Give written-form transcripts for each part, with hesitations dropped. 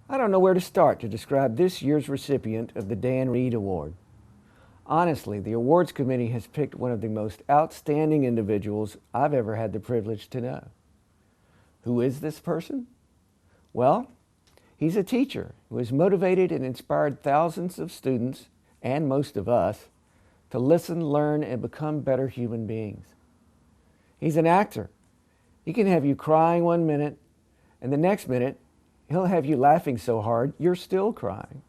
I don't know where to start to describe this year's recipient of the Dan Reed Award. Honestly, the awards committee has picked one of the most outstanding individuals I've ever had the privilege to know. Who is this person? Well, he's a teacher who has motivated and inspired thousands of students, and most of us, to listen, learn, and become better human beings. He's an actor. He can have you crying one minute, and the next minute, he'll have you laughing so hard you're still crying.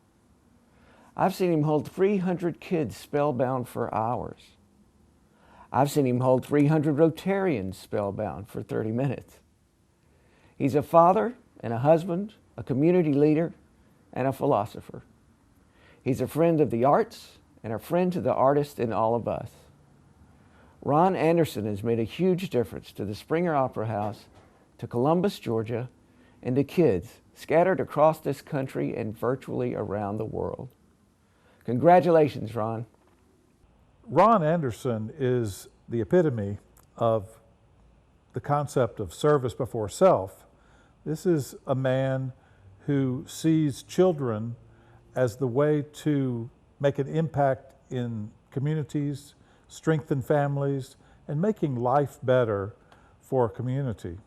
I've seen him hold 300 kids spellbound for hours. I've seen him hold 300 Rotarians spellbound for 30 minutes. He's a father and a husband, a community leader, and a philosopher. He's a friend of the arts and a friend to the artist in all of us. Ron Anderson has made a huge difference to the Springer Opera House, to Columbus, Georgia, and to kids scattered across this country and virtually around the world. Congratulations, Ron. Ron Anderson is the epitome of the concept of service before self. This is a man who sees children as the way to make an impact in communities, strengthen families, and making life better for a community.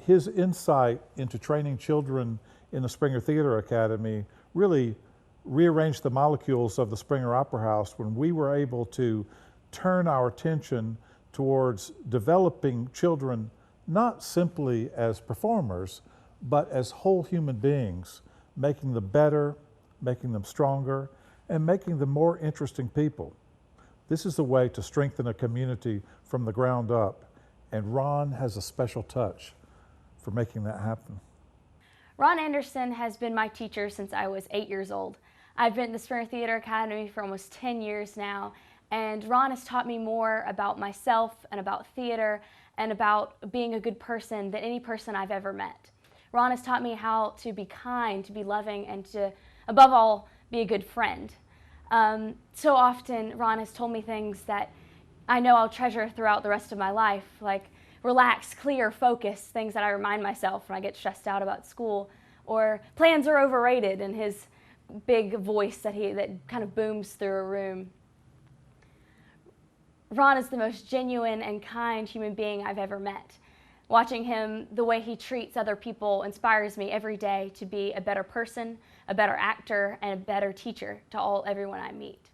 His insight into training children in the Springer Theater Academy really rearranged the molecules of the Springer Opera House when we were able to turn our attention towards developing children not simply as performers, but as whole human beings, making them better, making them stronger, and making them more interesting people. This is the way to strengthen a community from the ground up, and Ron has a special touch for making that happen. Ron Anderson has been my teacher since I was 8 years old. I've been at the Springer Theater Academy for almost 10 years now, and Ron has taught me more about myself and about theater and about being a good person than any person I've ever met. Ron has taught me how to be kind, to be loving, and to, above all, be a good friend. So often, Ron has told me things that I know I'll treasure throughout the rest of my life, like relax, clear, focus, things that I remind myself when I get stressed out about school, or plans are overrated, and his big voice that kind of booms through a room. Ron is the most genuine and kind human being I've ever met. Watching him, the way he treats other people, inspires me every day to be a better person, a better actor, and a better teacher to everyone I meet.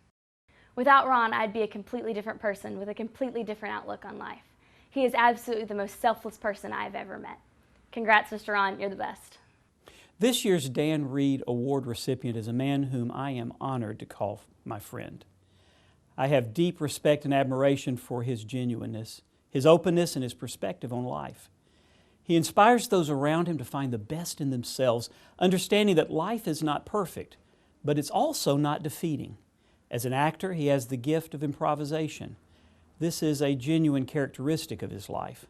Without Ron, I'd be a completely different person with a completely different outlook on life. He is absolutely the most selfless person I've ever met. Congrats, Mr. Ron, you're the best. This year's Dan Reed Award recipient is a man whom I am honored to call my friend. I have deep respect and admiration for his genuineness, his openness, and his perspective on life. He inspires those around him to find the best in themselves, understanding that life is not perfect, but it's also not defeating. As an actor, he has the gift of improvisation. This is a genuine characteristic of his life.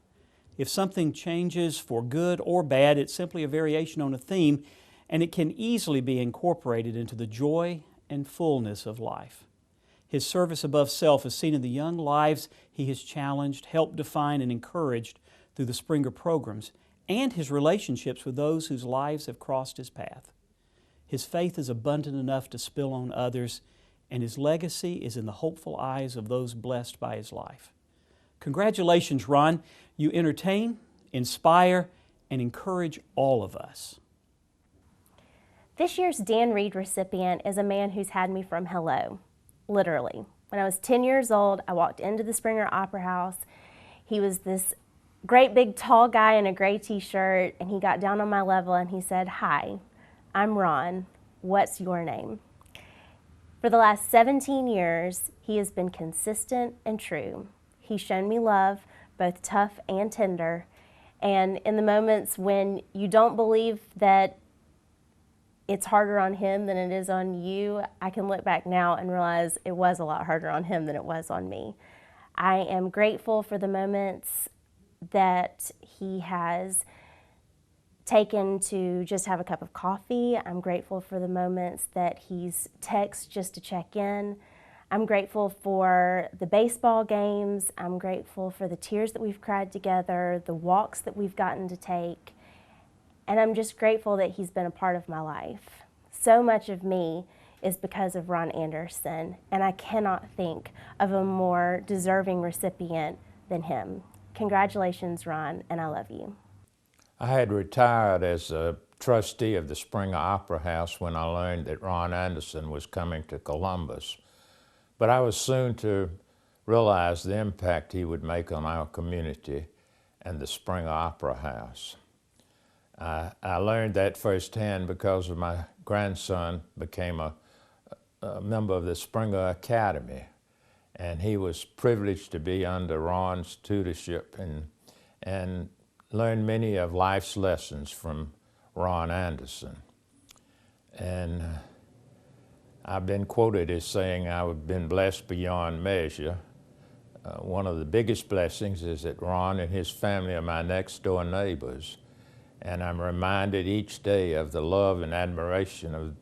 If something changes for good or bad, it's simply a variation on a theme, and it can easily be incorporated into the joy and fullness of life. His service above self is seen in the young lives he has challenged, helped define, and encouraged through the Springer programs, and his relationships with those whose lives have crossed his path. His faith is abundant enough to spill on others, and his legacy is in the hopeful eyes of those blessed by his life. Congratulations, Ron. You entertain, inspire, and encourage all of us. This year's Dan Reed recipient is a man who's had me from hello, literally. When I was 10 years old, I walked into the Springer Opera House. He was this great big tall guy in a gray t-shirt, and he got down on my level and he said, "Hi, I'm Ron. What's your name?" For the last 17 years, he has been consistent and true. He's shown me love, both tough and tender, and in the moments when you don't believe that it's harder on him than it is on you, I can look back now and realize it was a lot harder on him than it was on me. I am grateful for the moments that he has taken to just have a cup of coffee. I'm grateful for the moments that he's texted just to check in. I'm grateful for the baseball games. I'm grateful for the tears that we've cried together, the walks that we've gotten to take. And I'm just grateful that he's been a part of my life. So much of me is because of Ron Anderson, and I cannot think of a more deserving recipient than him. Congratulations, Ron, and I love you. I had retired as a trustee of the Springer Opera House when I learned that Ron Anderson was coming to Columbus. But I was soon to realize the impact he would make on our community and the Springer Opera House. I learned that firsthand because of my grandson became a member of the Springer Academy, and he was privileged to be under Ron's tutorship and learned many of life's lessons from Ron Anderson. And I've been quoted as saying I've been blessed beyond measure. One of the biggest blessings is that Ron and his family are my next door neighbors, and I'm reminded each day of the love and admiration of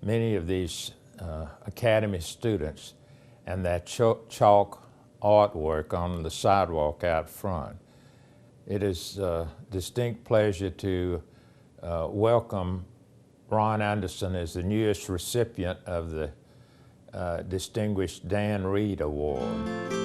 many of these Academy students and that chalk artwork on the sidewalk out front. It is a distinct pleasure to welcome Ron Anderson as the newest recipient of the distinguished Dan Reed Award.